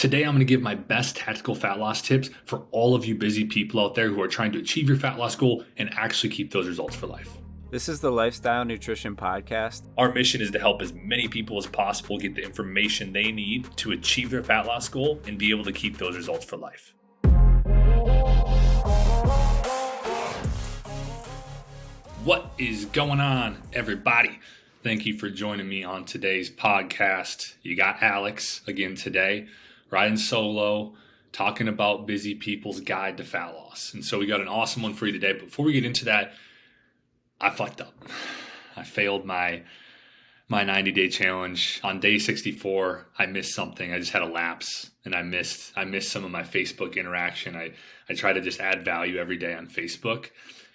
Today, I'm going to give my best tactical fat loss tips for all of you busy people out there who are trying to achieve your fat loss goal and actually keep those results for life. This is the Lifestyle Nutrition Podcast. Our mission is to help as many people as possible get the information they need to achieve their fat loss goal and be able to keep those results for life. What is going on, everybody? Thank you for joining me on today's podcast. You got Alex again today, riding solo, talking about busy people's guide to fat loss. And so we got an awesome one for you today. But before we get into that, I fucked up. I failed my 90-day challenge. On day 64, I missed something. I just had a lapse, and I missed some of my Facebook interaction. I try to just add value every day on Facebook,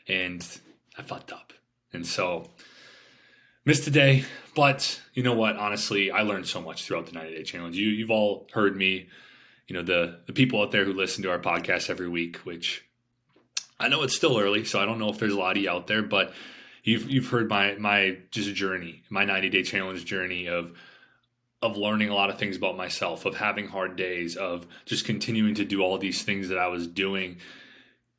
and I fucked up. And so missed today, but you know what? Honestly, I learned so much throughout the 90-day challenge. You've all heard me, the people out there who listen to our podcast every week, which I know it's still early, so I don't know if there's a lot of you out there, but you've heard my just journey, my 90-day challenge journey of learning a lot of things about myself, of having hard days, of just continuing to do all these things that I was doing,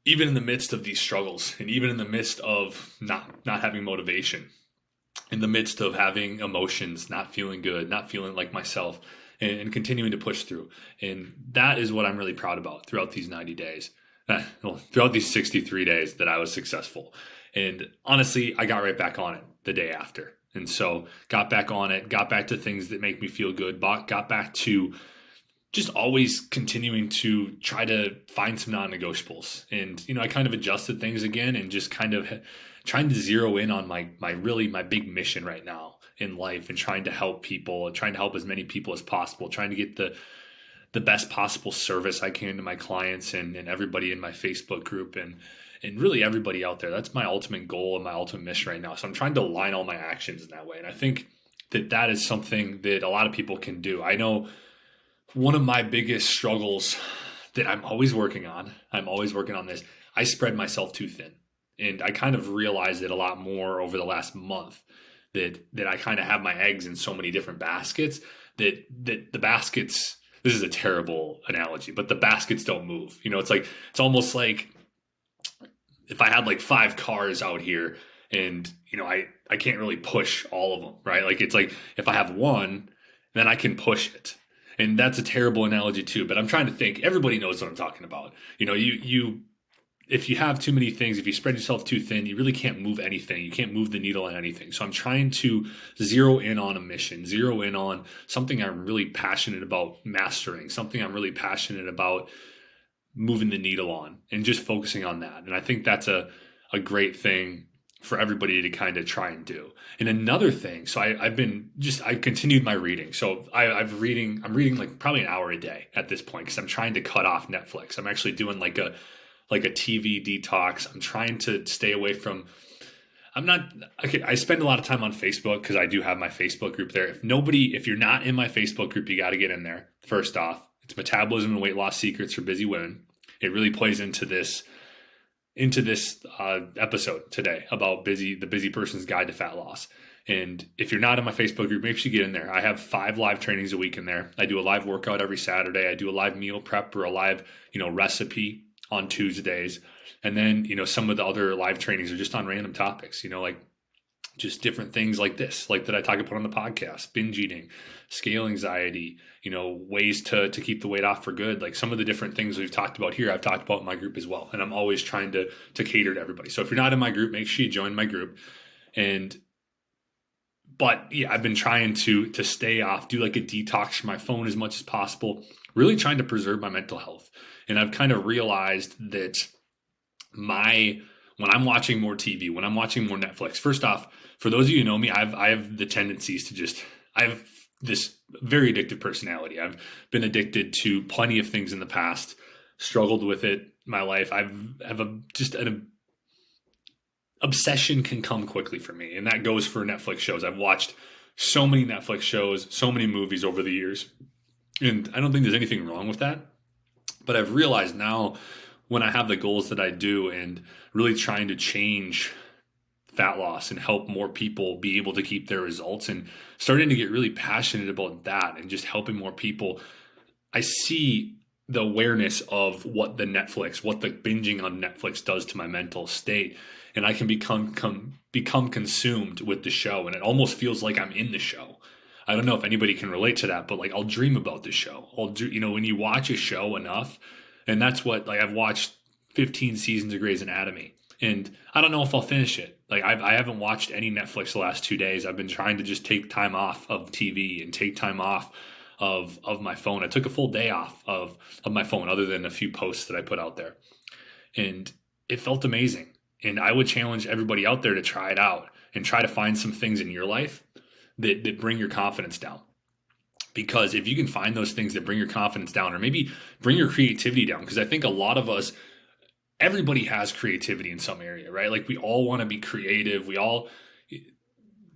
even in the midst of these struggles, and even in the midst of not having motivation, in the midst of having emotions, not feeling good, not feeling like myself, and continuing to push through. And that is what I'm really proud about throughout these 90 days, throughout these 63 days that I was successful. And honestly, I got right back on it the day after. And so got back on it, got back to things that make me feel good, got back to just always continuing to try to find some non-negotiables. And, I kind of adjusted things again and just kind of trying to zero in on my big mission right now in life, and trying to help people, trying to help as many people as possible, trying to get the best possible service I can to my clients and everybody in my Facebook group and really everybody out there. That's my ultimate goal and my ultimate mission right now. So I'm trying to align all my actions in that way. And I think that is something that a lot of people can do. I know one of my biggest struggles that I'm always working on this, I spread myself too thin. And I kind of realized it a lot more over the last month that I kind of have my eggs in so many different baskets that the baskets, this is a terrible analogy, but the baskets don't move. It's almost like if I had like 5 cars out here and, I can't really push all of them, right? Like, it's like if I have one, then I can push it. And that's a terrible analogy too, but I'm trying to think, everybody knows what I'm talking about. If you have too many things, if you spread yourself too thin, you really can't move anything. You can't move the needle on anything. So I'm trying to zero in on a mission, zero in on something I'm really passionate about mastering, something I'm really passionate about moving the needle on, and just focusing on that. And I think that's a great thing for everybody to kind of try and do. And another thing, so I continued my reading. So I'm reading like probably an hour a day at this point, because I'm trying to cut off Netflix. I'm actually doing like a TV detox. I'm trying to stay away from, I spend a lot of time on Facebook because I do have my Facebook group there. If you're not in my Facebook group, you got to get in there. First off, it's Metabolism and Weight Loss Secrets for Busy Women. It really plays into this episode today about the busy person's guide to fat loss. And if you're not in my Facebook group, make sure you get in there. I have 5 live trainings a week in there. I do a live workout every Saturday. I do a live meal prep or a live, recipe on Tuesdays. And then, some of the other live trainings are just on random topics, like just different things like this, like that I talk about on the podcast, binge eating, scale anxiety, ways to keep the weight off for good. Like some of the different things we've talked about here, I've talked about in my group as well. And I'm always trying to cater to everybody. So if you're not in my group, make sure you join my group. But yeah, I've been trying to stay off, do like a detox from my phone as much as possible, really trying to preserve my mental health. And I've kind of realized that when I'm watching more TV, when I'm watching more Netflix, first off, for those of you who know me, I have the tendencies to I have this very addictive personality. I've been addicted to plenty of things in the past, struggled with it in my life. An obsession can come quickly for me. And that goes for Netflix shows. I've watched so many Netflix shows, so many movies over the years. And I don't think there's anything wrong with that. But I've realized now, when I have the goals that I do and really trying to change fat loss and help more people be able to keep their results, and starting to get really passionate about that and just helping more people, I see the awareness of what the binging on Netflix does to my mental state. And I can become consumed with the show. And it almost feels like I'm in the show. I don't know if anybody can relate to that, but like I'll dream about the show. When you watch a show enough, and that's what, like, I've watched 15 seasons of Grey's Anatomy, and I don't know if I'll finish it. Like I haven't watched any Netflix the last 2 days. I've been trying to just take time off of TV and take time off of my phone. I took a full day off of my phone, other than a few posts that I put out there, and it felt amazing. And I would challenge everybody out there to try it out and try to find some things in your life that bring your confidence down. Because if you can find those things that bring your confidence down, or maybe bring your creativity down, because I think a lot of us, everybody has creativity in some area, right? Like we all want to be creative. We all,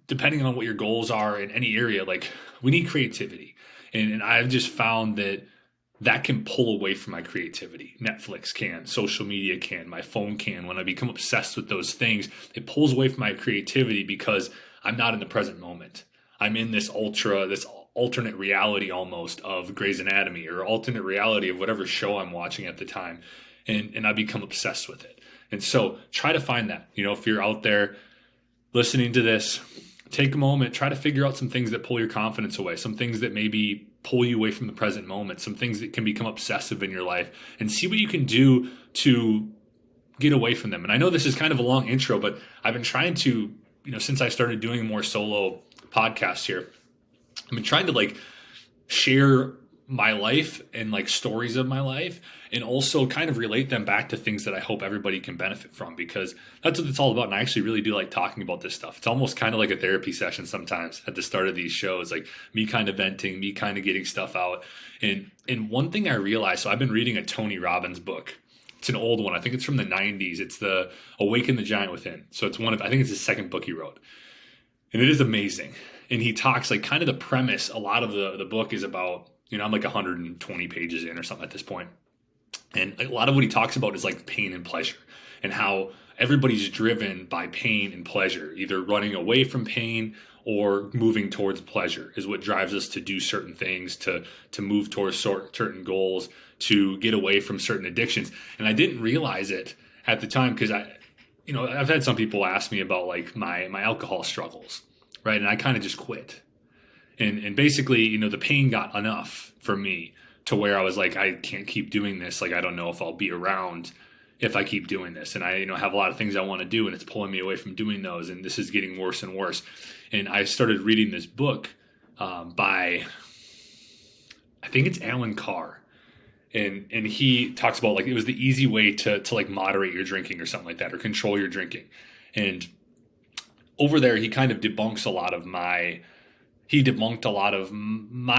depending on what your goals are in any area, like we need creativity. And I've just found that can pull away from my creativity. Netflix can, social media can, my phone can. When I become obsessed with those things, it pulls away from my creativity because I'm not in the present moment. I'm in this alternate reality almost of Grey's Anatomy, or alternate reality of whatever show I'm watching at the time. And I become obsessed with it. And so try to find that. If you're out there listening to this, take a moment, try to figure out some things that pull your confidence away, some things that maybe pull you away from the present moment, some things that can become obsessive in your life, and see what you can do to get away from them. And I know this is kind of a long intro, but I've been trying to, since I started doing more solo podcasts here, I've been trying to like share my life and like stories of my life, and also kind of relate them back to things that I hope everybody can benefit from, because that's what it's all about. And I actually really do like talking about this stuff. It's almost kind of like a therapy session sometimes at the start of these shows, like me kind of venting, me kind of getting stuff out. And one thing I realized, so I've been reading a Tony Robbins book. It's an old one. I think it's from the 90s. It's the Awaken the Giant Within. So it's I think it's his second book he wrote. And it is amazing. And he talks, like, kind of the premise, a lot of the book is about, I'm like 120 pages in or something at this point. And a lot of what he talks about is like pain and pleasure, and how everybody's driven by pain and pleasure, either running away from pain or moving towards pleasure is what drives us to do certain things, to move towards certain goals, to get away from certain addictions. And I didn't realize it at the time, because I've had some people ask me about like my alcohol struggles, right? And I kind of just quit. And basically, the pain got enough for me to where I was like, I can't keep doing this. Like, I don't know if I'll be around if I keep doing this. And I, have a lot of things I want to do, and it's pulling me away from doing those. And this is getting worse and worse. And I started reading this book by, I think it's Alan Carr. And he talks about, like, it was the easy way to like moderate your drinking or something like that, or control your drinking. And over there, he kind of debunks a lot of my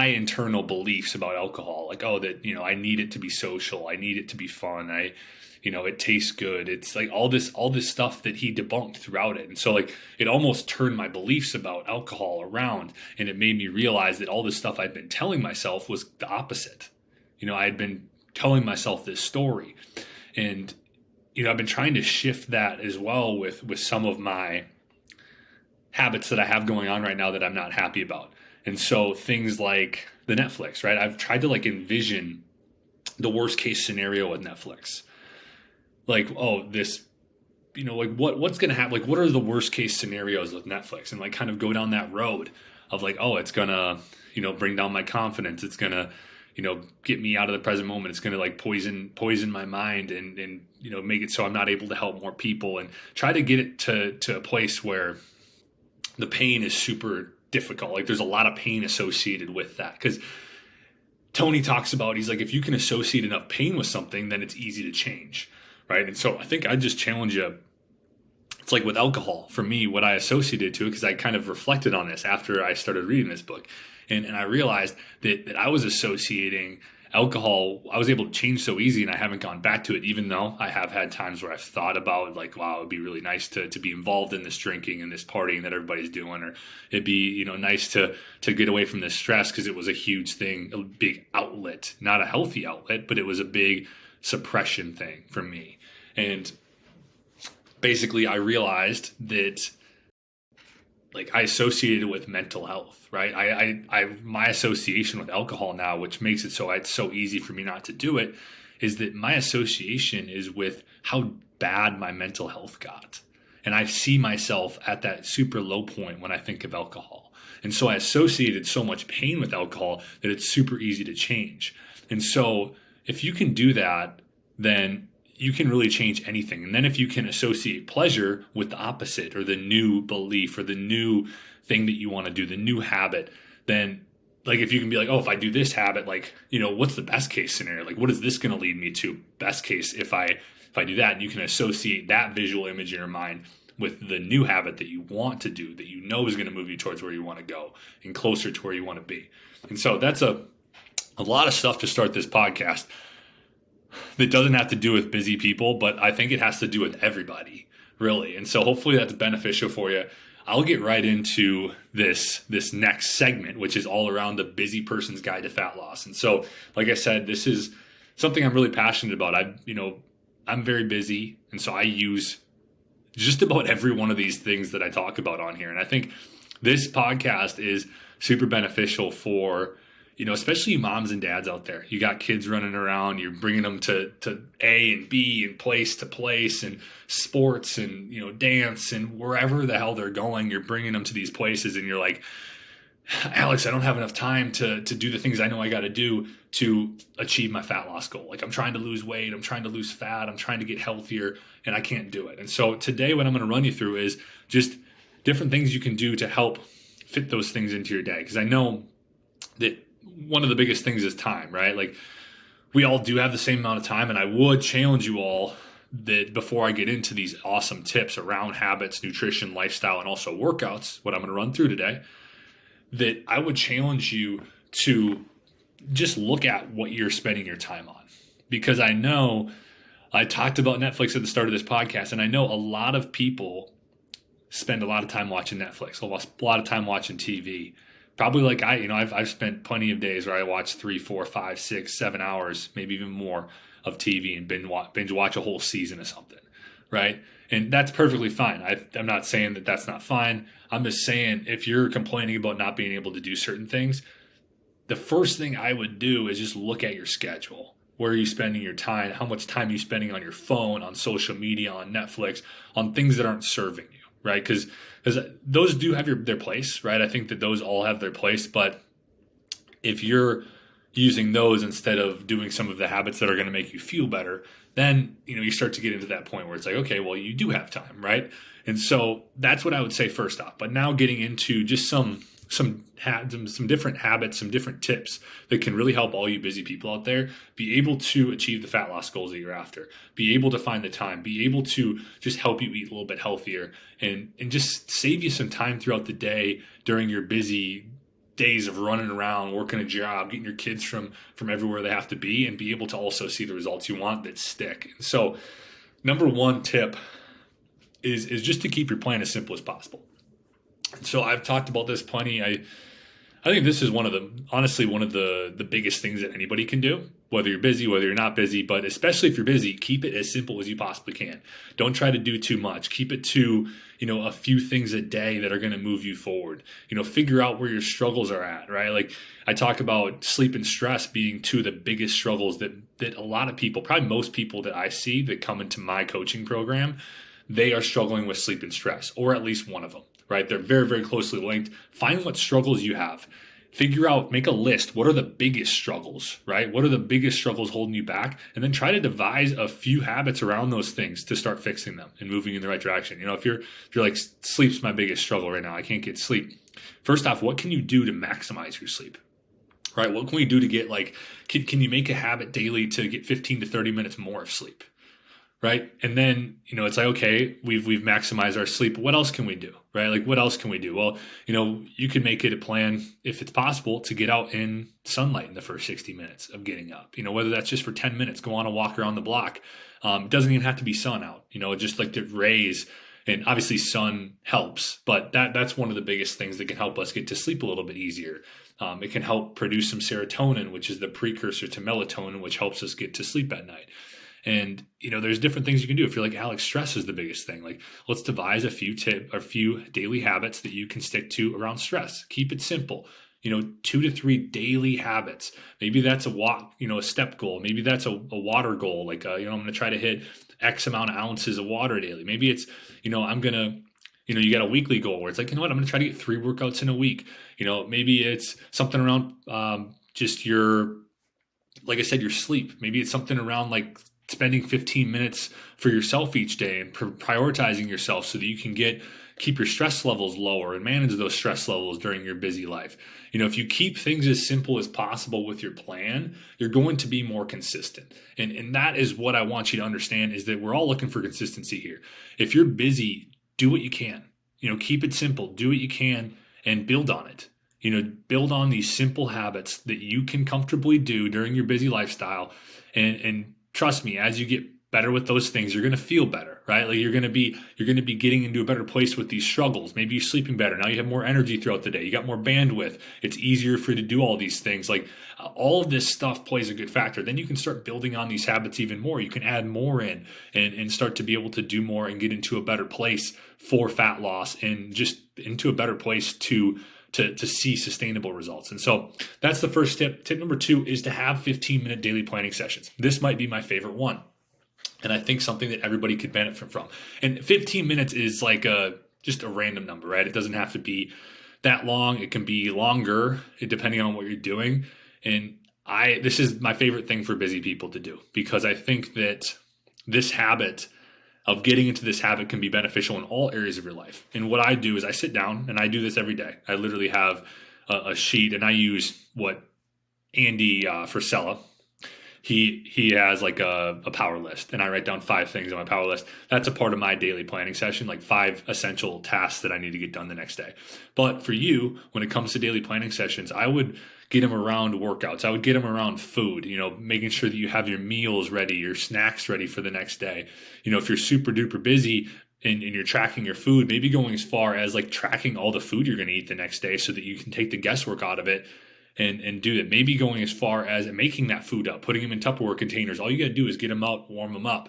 internal beliefs about alcohol. Like, that, I need it to be social. I need it to be fun. It tastes good. It's like all this stuff that he debunked throughout it. And so like, it almost turned my beliefs about alcohol around, and it made me realize that all this stuff I'd been telling myself was the opposite. I had been telling myself this story, and, I've been trying to shift that as well with some of my habits that I have going on right now that I'm not happy about. And so things like the Netflix, right? I've tried to like envision the worst case scenario with Netflix. Like, like what's going to happen? Like, what are the worst case scenarios with Netflix? And like kind of go down that road of like, it's going to, bring down my confidence. It's going to, get me out of the present moment. It's going to like poison my mind and make it so I'm not able to help more people, and try to get it to a place where the pain is super difficult. Like, there's a lot of pain associated with that, because Tony talks about, he's like, if you can associate enough pain with something, then it's easy to change, right? And so I think I just challenge you. It's like with alcohol, for me, what I associated to it, because I kind of reflected on this after I started reading this book, and I realized that I was associating alcohol, I was able to change so easy, and I haven't gone back to it, even though I have had times where I've thought about like, wow, it would be really nice to be involved in this drinking and this partying that everybody's doing, or it'd be, nice to get away from this stress, because it was a huge thing, a big outlet, not a healthy outlet, but it was a big suppression thing for me. And basically I realized that like I associated it with mental health, right? My association with alcohol now, which makes it so it's so easy for me not to do it, is that my association is with how bad my mental health got. And I see myself at that super low point when I think of alcohol. And so I associated so much pain with alcohol that it's super easy to change. And so if you can do that, then you can really change anything. And then if you can associate pleasure with the opposite or the new belief or the new thing that you want to do, the new habit, then like if you can be like, oh, if I do this habit, like, what's the best case scenario? Like, what is this going to lead me to? Best case, if I do that, and you can associate that visual image in your mind with the new habit that you want to do, that you know is going to move you towards where you want to go and closer to where you want to be. And so that's a lot of stuff to start this podcast that doesn't have to do with busy people, but I think it has to do with everybody, really. And so hopefully that's beneficial for you. I'll get right into this next segment, which is all around the busy person's guide to fat loss. And so, like I said, this is something I'm really passionate about. I'm very busy, and so I use just about every one of these things that I talk about on here. And I think this podcast is super beneficial for, especially moms and dads out there. You got kids running around, you're bringing them to A and B and place to place and sports and, dance and wherever the hell they're going, you're bringing them to these places and you're like, Alex, I don't have enough time to do the things I know I got to do to achieve my fat loss goal. Like I'm trying to lose weight, I'm trying to lose fat, I'm trying to get healthier, and I can't do it. And so today what I'm going to run you through is just different things you can do to help fit those things into your day. Because I know that one of the biggest things is time, right? Like we all do have the same amount of time, and I would challenge you all that before I get into these awesome tips around habits, nutrition, lifestyle, and also workouts, what I'm going to run through today, that I would challenge you to just look at what you're spending your time on. Because I know I talked about Netflix at the start of this podcast, and I know a lot of people spend a lot of time watching Netflix, a lot of time watching TV. Probably like I've spent plenty of days where I watch 3, 4, 5, 6, 7 hours, maybe even more of TV and binge watch a whole season of something, right? And that's perfectly fine. I'm not saying that that's not fine. I'm just saying if you're complaining about not being able to do certain things, the first thing I would do is just look at your schedule. Where are you spending your time? How much time are you spending on your phone, on social media, on Netflix, on things that aren't serving you, right? Because those do have their place, right? I think that those all have their place. But if you're using those instead of doing some of the habits that are going to make you feel better, then you start to get into that point where it's like, okay, well, you do have time, right? And so that's what I would say first off. But now getting into just some different habits, some different tips that can really help all you busy people out there be able to achieve the fat loss goals that you're after, be able to find the time, be able to just help you eat a little bit healthier and just save you some time throughout the day during your busy days of running around, working a job, getting your kids from everywhere they have to be, and be able to also see the results you want that stick. So number one tip is just to keep your plan as simple as possible. So I've talked about this plenty. I think this is one of the biggest things that anybody can do, whether you're busy, whether you're not busy, but especially if you're busy, keep it as simple as you possibly can. Don't try to do too much. Keep it to, a few things a day that are going to move you forward. Figure out where your struggles are at, right? Like I talk about sleep and stress being two of the biggest struggles that a lot of people, probably most people that I see that come into my coaching program, they are struggling with sleep and stress, or at least one of them. Right? They're very, very closely linked. Find what struggles you have. Figure out, make a list. What are the biggest struggles, right? What are the biggest struggles holding you back? And then try to devise a few habits around those things to start fixing them and moving in the right direction. If you're like, sleep's my biggest struggle right now, I can't get sleep. First off, what can you do to maximize your sleep? Right? What can we do to get can you make a habit daily to get 15 to 30 minutes more of sleep? Right. And then, it's like, okay, we've maximized our sleep. What else can we do? Right. Like, what else can we do? Well, you can make it a plan, if it's possible, to get out in sunlight in the first 60 minutes of getting up, whether that's just for 10 minutes, go on a walk around the block. It doesn't even have to be sun out, just like the rays, and obviously sun helps, but that's one of the biggest things that can help us get to sleep a little bit easier. It can help produce some serotonin, which is the precursor to melatonin, which helps us get to sleep at night. And, there's different things you can do. If you're like, Alex, stress is the biggest thing. Like, let's devise a few daily habits that you can stick to around stress. Keep it simple. 2 to 3 daily habits. Maybe that's a walk, a step goal. Maybe that's a water goal. Like, I'm going to try to hit X amount of ounces of water daily. Maybe it's, I'm going to, you got a weekly goal where it's like, I'm going to try to get 3 workouts in a week. Maybe it's something around just like I said, your sleep. Maybe it's something around like spending 15 minutes for yourself each day and prioritizing yourself so that you can keep your stress levels lower and manage those stress levels during your busy life. If you keep things as simple as possible with your plan, you're going to be more consistent. And that is what I want you to understand, is that we're all looking for consistency here. If you're busy, do what you can. Keep it simple, do what you can, and build on it. Build on these simple habits that you can comfortably do during your busy lifestyle. And trust me, as you get better with those things, you're going to feel better, right? Like you're going to be getting into a better place with these struggles. Maybe you're sleeping better. Now you have more energy throughout the day. You got more bandwidth. It's easier for you to do all these things. Like all of this stuff plays a good factor. Then you can start building on these habits even more. You can add more in and start to be able to do more and get into a better place for fat loss and just into a better place to see sustainable results. And so that's the first tip. Tip number 2 is to have 15-minute daily planning sessions. This might be my favorite one. And I think something that everybody could benefit from. And 15 minutes is like just a random number, right? It doesn't have to be that long. It can be longer depending on what you're doing. And this is my favorite thing for busy people to do, because I think that this habit of getting into this habit can be beneficial in all areas of your life. And what I do is I sit down, and I do this every day. I literally have a sheet, and I use what Andy Frisella, he has like a power list, and I write down 5 things on my power list. That's a part of my daily planning session, like 5 essential tasks that I need to get done the next day. But for you, when it comes to daily planning sessions, I would get them around workouts. I would get them around food, making sure that you have your meals ready, your snacks ready for the next day. If you're super duper busy and you're tracking your food, maybe going as far as like tracking all the food you're going to eat the next day so that you can take the guesswork out of it and do that. Maybe going as far as making that food up, putting them in Tupperware containers. All you got to do is get them out, warm them up,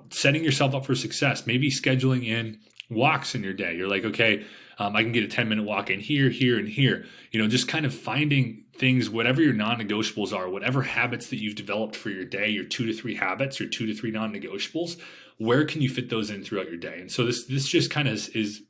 setting yourself up for success. Maybe scheduling in walks in your day. You're like, okay, I can get a 10-minute walk in here, here, and here. Just kind of finding things, whatever your non-negotiables are, whatever habits that you've developed for your day, your 2 to 3 habits, your 2 to 3 non-negotiables, where can you fit those in throughout your day? And so this just kind of is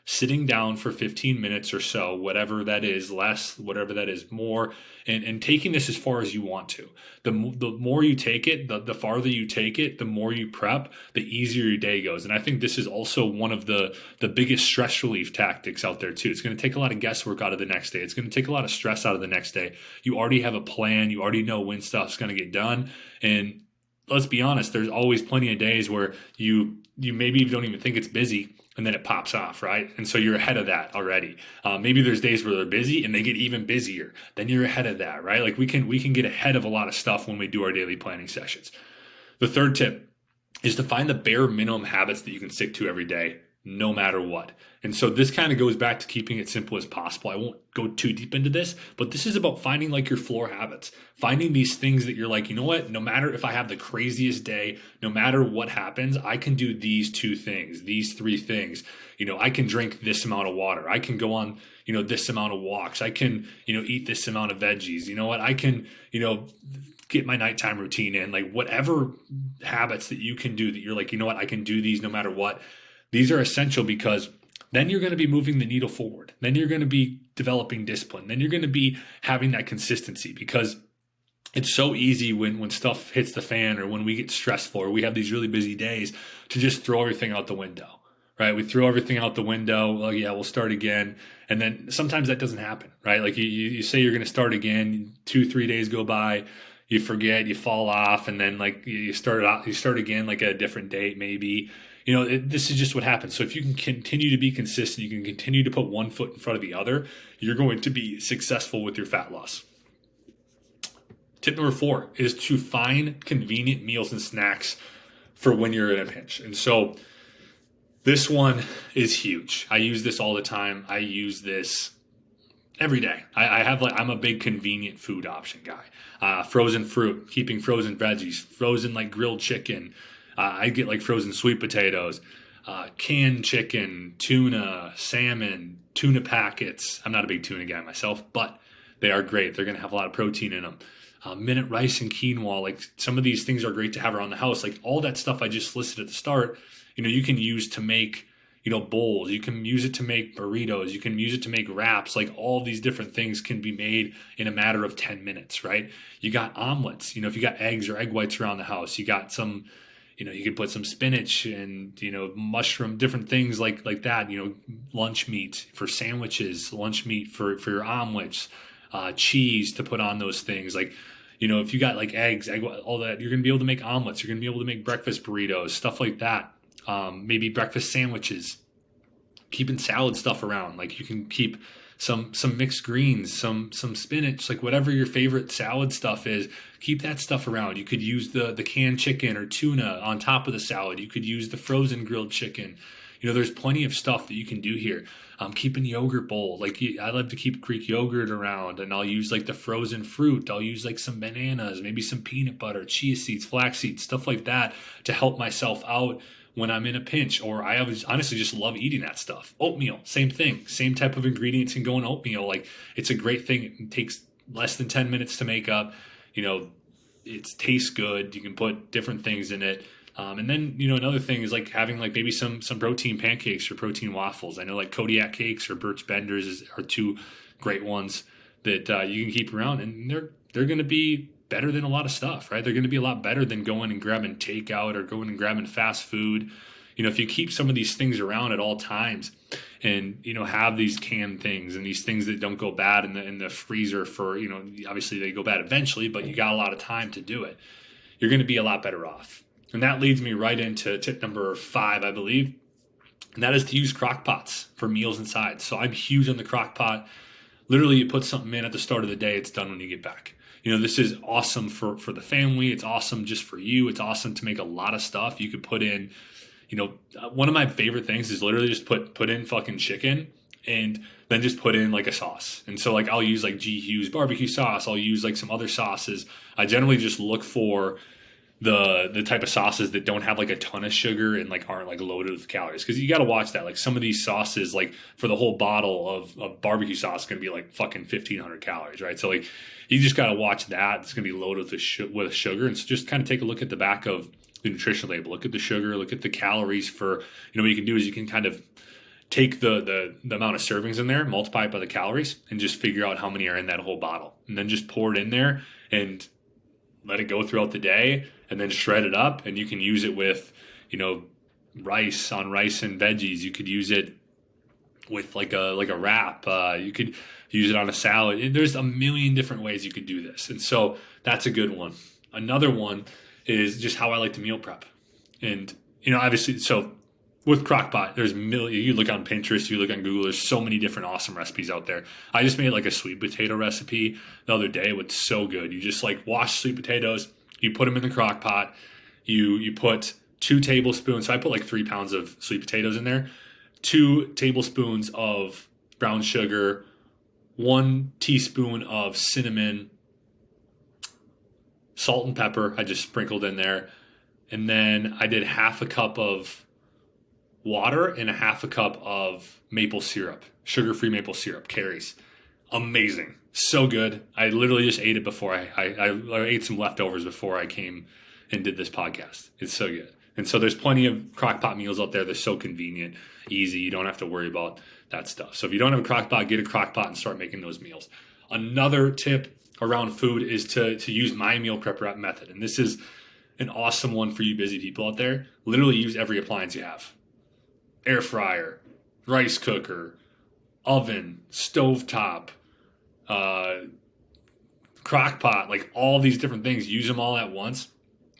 sitting down for 15 minutes or so, whatever that is, less, whatever that is, more, and taking this as far as you want to. The more you take it, the farther you take it, the more you prep, the easier your day goes. And I think this is also one of the biggest stress relief tactics out there too. It's going to take a lot of guesswork out of the next day. It's going to take a lot of stress out of the next day. You already have a plan. You already know when stuff's going to get done. And let's be honest, there's always plenty of days where you maybe don't even think it's busy, and then it pops off, right? And so you're ahead of that already. Maybe there's days where they're busy and they get even busier. Then you're ahead of that, right? Like we can get ahead of a lot of stuff when we do our daily planning sessions. The third tip is to find the bare minimum habits that you can stick to every day, no matter what. And so this kind of goes back to keeping it simple as possible. I won't go too deep into this, but this is about finding like your floor habits, finding these things that you're like, you know what, no matter if I have the craziest day, no matter what happens, I can do these 2 things, these 3 things. I can drink this amount of water. I can go on, this amount of walks. I can, eat this amount of veggies. You know what, I can, get my nighttime routine in, like whatever habits that you can do that you're like, you know what, I can do these no matter what. These are essential because then you're going to be moving the needle forward. Then you're going to be developing discipline. Then you're going to be having that consistency, because it's so easy when stuff hits the fan or when we get stressful or we have these really busy days to just throw everything out the window, right? We throw everything out the window. Well, yeah, we'll start again. And then sometimes that doesn't happen, right? Like you say you're going to start again, 2-3 days go by, you forget, you fall off, and then like you start again like at a different date maybe. This is just what happens. So if you can continue to be consistent, you can continue to put one foot in front of the other, you're going to be successful with your fat loss. Tip number 4 is to find convenient meals and snacks for when you're in a pinch. And so this one is huge. I use this all the time. I use this every day. I have I'm a big convenient food option guy. Frozen fruit, keeping frozen veggies, frozen like grilled chicken. I get like frozen sweet potatoes, canned chicken, tuna, salmon, tuna packets. I'm not a big tuna guy myself, but they are great. They're going to have a lot of protein in them. Minute rice and quinoa, like some of these things are great to have around the house. Like all that stuff I just listed at the start, you can use to make bowls. You can use it to make burritos. You can use it to make wraps. Like all these different things can be made in a matter of 10 minutes, right? You got omelets. If you got eggs or egg whites around the house, you got some, you could put some spinach and, mushroom, different things like that, lunch meat for sandwiches, lunch meat for your omelets, cheese to put on those things. Like, if you got like eggs, all that, you're going to be able to make omelets. You're going to be able to make breakfast burritos, stuff like that. Maybe breakfast sandwiches, keeping salad stuff around. Like you can keep some mixed greens, some spinach, like whatever your favorite salad stuff is, keep that stuff around. You could use the canned chicken or tuna on top of the salad. You could use the frozen grilled chicken. There's plenty of stuff that you can do here. Keeping yogurt bowl. Like I love to keep Greek yogurt around, and I'll use like the frozen fruit. I'll use like some bananas, maybe some peanut butter, chia seeds, flax seeds, stuff like that to help myself out when I'm in a pinch. Or I honestly just love eating that stuff. Oatmeal, same thing. Same type of ingredients can go in oatmeal. Like it's a great thing. It takes less than 10 minutes to make up. It tastes good. You can put different things in it. And then, another thing is like having like maybe some protein pancakes or protein waffles. I know like Kodiak cakes or Birch Benders are two great ones that you can keep around, and they're going to be better than a lot of stuff, right? They're going to be a lot better than going and grabbing takeout or going and grabbing fast food. If you keep some of these things around at all times and, have these canned things and these things that don't go bad in the freezer for, obviously they go bad eventually, but you got a lot of time to do it. You're going to be a lot better off. And that leads me right into tip number 5, I believe. And that is to use crock pots for meals and sides. So I'm huge on the crock pot. Literally, you put something in at the start of the day, it's done when you get back. This is awesome for the family. It's awesome just for you. It's awesome to make a lot of stuff. You could put in, one of my favorite things is literally just put in fucking chicken and then just put in like a sauce. And so like I'll use like G. Hughes barbecue sauce. I'll use like some other sauces. I generally just look for the type of sauces that don't have like a ton of sugar and like aren't like loaded with calories, because you got to watch that. Like some of these sauces, like for the whole bottle of barbecue sauce, is going to be like fucking 1,500 calories, right? So like you just got to watch that. It's going to be loaded with sugar, and so just kind of take a look at the back of the nutrition label. Look at the sugar. Look at the calories for, what you can do is you can kind of take the amount of servings in there, multiply it by the calories, and just figure out how many are in that whole bottle, and then just pour it in there and let it go throughout the day, and then shred it up. And you can use it with, rice and veggies. You could use it with like a wrap. You could use it on a salad. There's a million different ways you could do this. And so that's a good one. Another one is just how I like to meal prep. And, obviously, so with Crock-Pot, there's you look on Pinterest, you look on Google, there's so many different awesome recipes out there. I just made like a sweet potato recipe the other day. It was so good. You just like wash sweet potatoes, you put them in the Crock-Pot, you put 2 tablespoons. So I put like 3 pounds of sweet potatoes in there, 2 tablespoons of brown sugar, 1 teaspoon of cinnamon, salt and pepper I just sprinkled in there. And then I did half a cup of water and a half a cup of maple syrup, sugar-free maple syrup, Carrie's. Amazing. So good. I literally just ate it before I ate some leftovers before I came and did this podcast. It's so good. And so there's plenty of crock-pot meals out there. They're so convenient, easy. You don't have to worry about that stuff. So if you don't have a crock-pot, get a crock-pot and start making those meals. Another tip around food is to use my meal prep method. And this is an awesome one for you busy people out there. Literally use every appliance you have. Air fryer, rice cooker, oven, stovetop, crock pot, like all these different things. Use them all at once.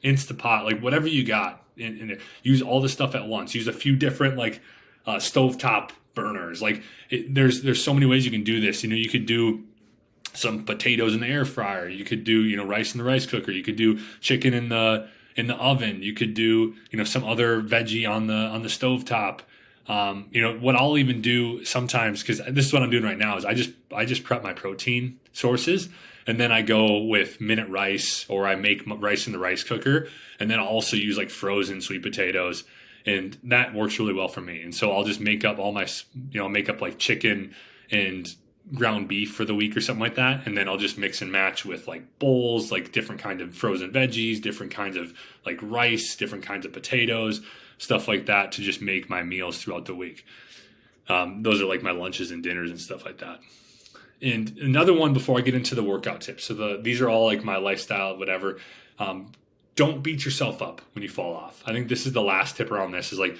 Instapot, like whatever you got. And use all this stuff at once. Use a few different like stovetop burners. Like there's so many ways you can do this. You could do some potatoes in the air fryer. You could do rice in the rice cooker. You could do chicken in the oven. You could do some other veggie on the stovetop. What I'll even do sometimes, because this is what I'm doing right now, is I just prep my protein sources, and then I go with minute rice, or I make rice in the rice cooker, and then I'll also use like frozen sweet potatoes, and that works really well for me. And so I'll just make up all my, make up like chicken and ground beef for the week or something like that, and then I'll just mix and match with like bowls, like different kind of frozen veggies, different kinds of like rice, different kinds of potatoes, stuff like that, to just make my meals throughout the week. Those are like my lunches and dinners and stuff like that. And another one before I get into the workout tips. So these are all like my lifestyle, whatever. Don't beat yourself up when you fall off. I think this is the last tip around this, is like,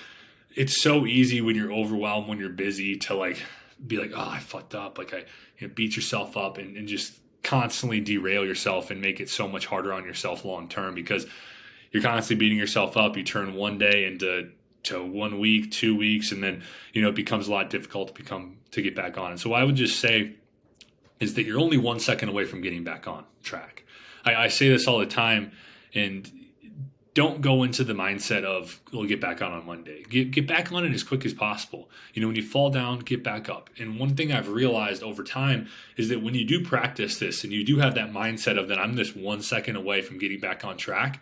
it's so easy when you're overwhelmed, when you're busy, to like be like, oh, I fucked up. Like beat yourself up and just constantly derail yourself and make it so much harder on yourself long term, because you're constantly beating yourself up. You turn one day into 1 week, 2 weeks, and then, it becomes a lot difficult to get back on. And so what I would just say is that you're only 1 second away from getting back on track. I say this all the time, and don't go into the mindset of, we'll get back on Monday. Get back on it as quick as possible. When you fall down, get back up. And one thing I've realized over time is that when you do practice this, and you do have that mindset of that I'm just 1 second away from getting back on track,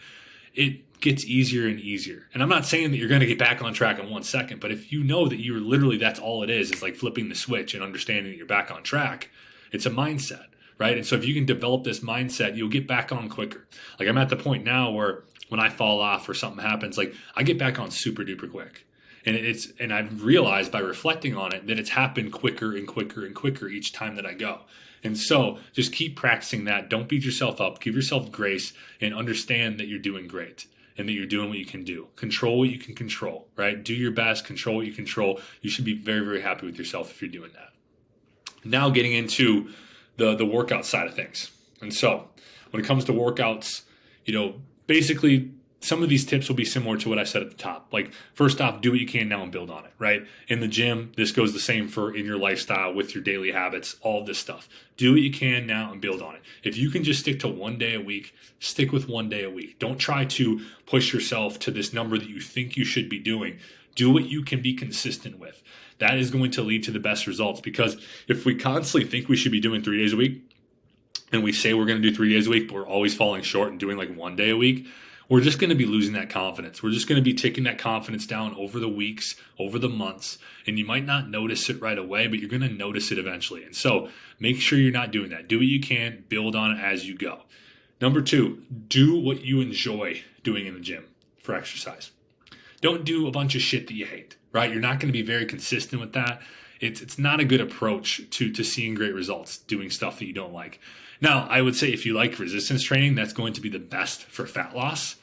it gets easier and easier. And I'm not saying that you're going to get back on track in 1 second, but if you know that you're literally, that's all it is like flipping the switch and understanding that you're back on track, it's a mindset, right? And so if you can develop this mindset, you'll get back on quicker. Like, I'm at the point now where when I fall off or something happens, like, I get back on super duper quick. And I've realized by reflecting on it that it's happened quicker and quicker and quicker each time that I go. And so just keep practicing that. Don't beat yourself up. Give yourself grace and understand that you're doing great and that you're doing what you can do. Control what you can control, right? Do your best. Control what you control. You should be very, very happy with yourself if you're doing that. Now getting into the workout side of things. And so when it comes to workouts, basically some of these tips will be similar to what I said at the top. Like, first off, do what you can now and build on it, right? In the gym, this goes the same for in your lifestyle, with your daily habits, all of this stuff. Do what you can now and build on it. If you can just stick to 1 day a week, stick with 1 day a week. Don't try to push yourself to this number that you think you should be doing. Do what you can be consistent with. That is going to lead to the best results, because if we constantly think we should be doing 3 days a week, and we say we're going to do 3 days a week, but we're always falling short and doing like 1 day a week, we're just going to be losing that confidence. We're just going to be taking that confidence down over the weeks, over the months, and you might not notice it right away, but you're going to notice it eventually. And so make sure you're not doing that. Do what you can, build on it as you go. Number 2, do what you enjoy doing in the gym for exercise. Don't do a bunch of shit that you hate, right? You're not going to be very consistent with that. It's not a good approach to seeing great results, doing stuff that you don't like. Now, I would say if you like resistance training, that's going to be the best for fat loss.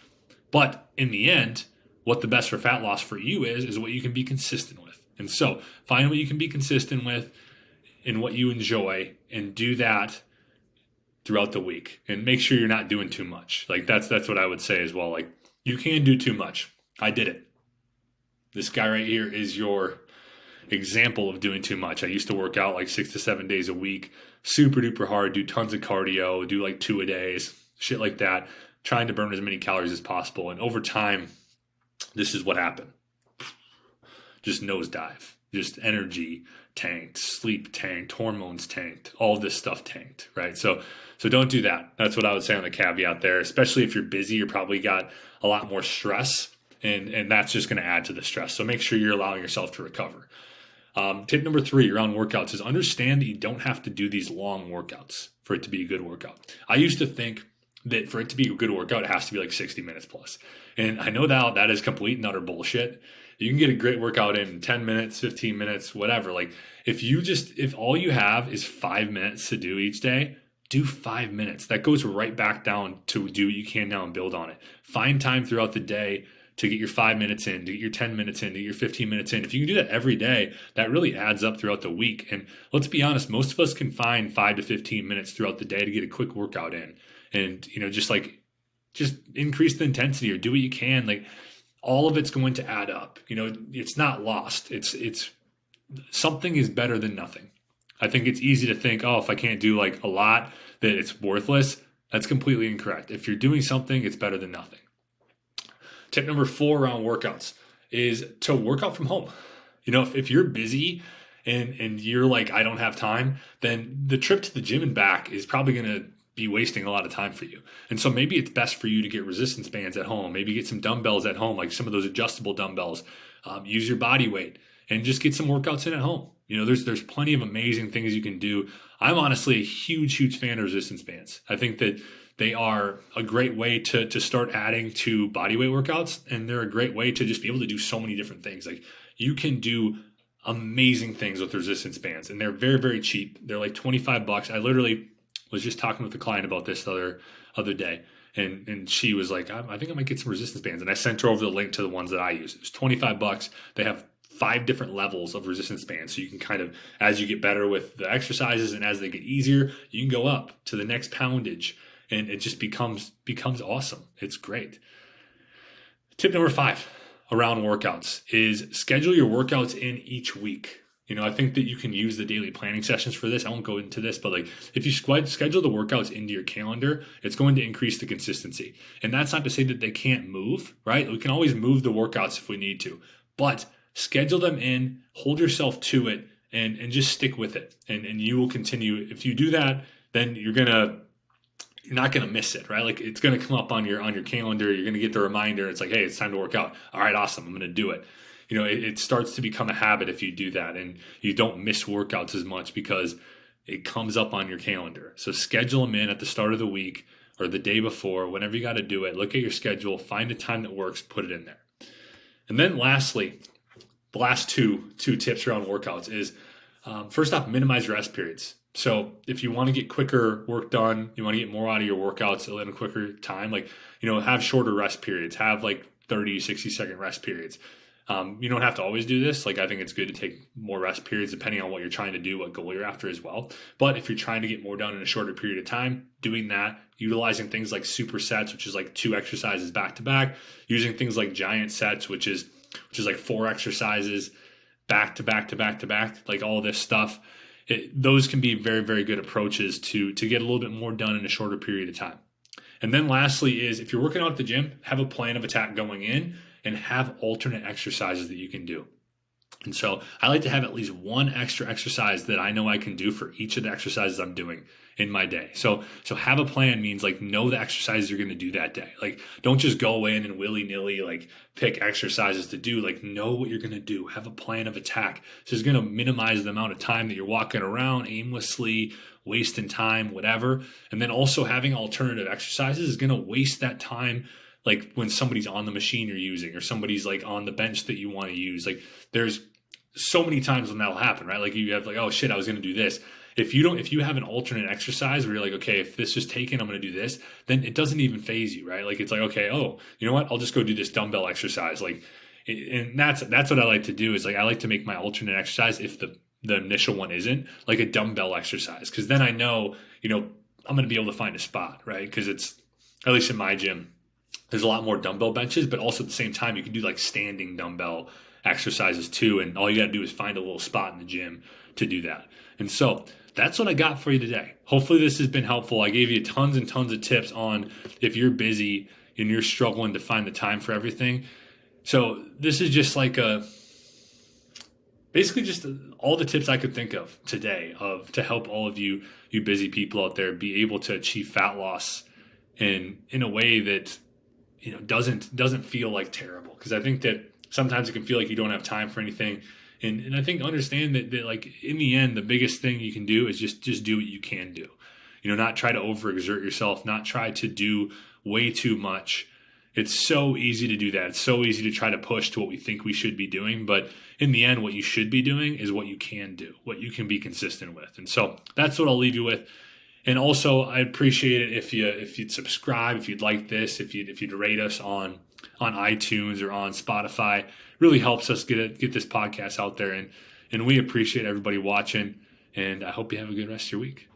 But in the end, what the best for fat loss for you is what you can be consistent with. And so find what you can be consistent with and what you enjoy, and do that throughout the week. And make sure you're not doing too much. Like, that's what I would say as well. Like, you can do too much. I did it. This guy right here is your example of doing too much. I used to work out like 6 to 7 days a week, super duper hard, do tons of cardio, do like 2 a days, shit like that, trying to burn as many calories as possible. And over time, this is what happened. Just nosedive, just energy tanked, sleep tanked, hormones tanked, all this stuff tanked, right? So don't do that. That's what I would say on the caveat there. Especially if you're busy, you're probably got a lot more stress, and that's just going to add to the stress. So make sure you're allowing yourself to recover. Tip number 3 around workouts is understand that you don't have to do these long workouts for it to be a good workout. I used to think that for it to be a good workout, it has to be like 60 minutes plus. And I know that is complete and utter bullshit. You can get a great workout in 10 minutes, 15 minutes, whatever. Like, if all you have is 5 minutes to do each day, do 5 minutes. That goes right back down to do what you can now and build on it. Find time throughout the day to get your 5 minutes in, to get your 10 minutes in, to get your 15 minutes in. If you can do that every day, that really adds up throughout the week. And let's be honest, most of us can find 5 to 15 minutes throughout the day to get a quick workout in. And, just increase the intensity or do what you can. Like, all of it's going to add up. It's not lost. It's something is better than nothing. I think it's easy to think, if I can't do like a lot, that it's worthless. That's completely incorrect. If you're doing something, it's better than nothing. Tip number 4 around workouts is to work out from home. If you're busy and you're like, I don't have time, then the trip to the gym and back is probably going to be wasting a lot of time for you. And so maybe it's best for you to get resistance bands at home, maybe get some dumbbells at home, like some of those adjustable dumbbells, use your body weight and just get some workouts in at home. There's plenty of amazing things you can do. I'm honestly a huge fan of resistance bands. I think that they are a great way to start adding to body weight workouts, and they're a great way to just be able to do so many different things. Like you can do amazing things with resistance bands, and they're very, very cheap. They're like $25. I literally was just talking with a client about this the other day, and she was like, I think I might get some resistance bands, and I sent her over the link to the ones that I use. It was $25. They have 5 different levels of resistance bands. So you can kind of, as you get better with the exercises and as they get easier, you can go up to the next poundage, and it just becomes awesome. It's great. Tip number 5 around workouts is schedule your workouts in each week. I think that you can use the daily planning sessions for this. I won't go into this, but like if you schedule the workouts into your calendar, it's going to increase the consistency. And that's not to say that they can't move, right? We can always move the workouts if we need to, but schedule them in, hold yourself to it, and just stick with it. And you will continue. If you do that, then you're not going to miss it, right? Like it's going to come up on your calendar. You're going to get the reminder. It's like, hey, it's time to work out. All right, awesome. I'm going to do it. It starts to become a habit if you do that, and you don't miss workouts as much because it comes up on your calendar. So schedule them in at the start of the week or the day before, whenever you got to do it. Look at your schedule, find a time that works, put it in there. And then lastly, the last two tips around workouts is, first off, minimize rest periods. So if you want to get quicker work done, you want to get more out of your workouts in a quicker time, have shorter rest periods, have like 30, 60-second rest periods. You don't have to always do this. I think it's good to take more rest periods depending on what you're trying to do, what goal you're after as well. But if you're trying to get more done in a shorter period of time, doing that, utilizing things like supersets, which is like 2 exercises back to back, using things like giant sets, which is like 4 exercises back to back to back to back, like all this stuff. Those can be very, very good approaches to get a little bit more done in a shorter period of time. And then lastly is, if you're working out at the gym, have a plan of attack going in and have alternate exercises that you can do. And so I like to have at least one extra exercise that I know I can do for each of the exercises I'm doing in my day. So have a plan means know the exercises you're going to do that day. Don't just go in and willy-nilly pick exercises to do. Know what you're going to do. Have a plan of attack. So it's going to minimize the amount of time that you're walking around aimlessly, wasting time, whatever. And then also having alternative exercises is going to waste that time when somebody's on the machine you're using or somebody's on the bench that you want to use. There's so many times when that'll happen, right? You have oh shit, I was going to do this. If you have an alternate exercise where you're okay, if this is taken, I'm going to do this, then it doesn't even phase you, right? It's okay, oh, you know what? I'll just go do this dumbbell exercise. And that's what I like to do is I like to make my alternate exercise, if the initial one isn't, a dumbbell exercise. Cause then I know, I'm going to be able to find a spot, right? Cause it's, at least in my gym, there's a lot more dumbbell benches, but also at the same time, you can do standing dumbbell exercises too. And all you got to do is find a little spot in the gym to do that. And so that's what I got for you today. Hopefully this has been helpful. I gave you tons and tons of tips on if you're busy and you're struggling to find the time for everything. So this is just basically just all the tips I could think of today to help all of you busy people out there be able to achieve fat loss in a way that doesn't feel terrible. Because I think that sometimes it can feel like you don't have time for anything. And I think understand that in the end, the biggest thing you can do is just do what you can do. Not try to overexert yourself, not try to do way too much. It's so easy to do that. It's so easy to try to push to what we think we should be doing. But in the end, what you should be doing is what you can do, what you can be consistent with. And so that's what I'll leave you with. And also, I appreciate it if you'd subscribe, if you'd like this, if you'd rate us on iTunes or on Spotify. It really helps us get this podcast out there. And we appreciate everybody watching. And I hope you have a good rest of your week.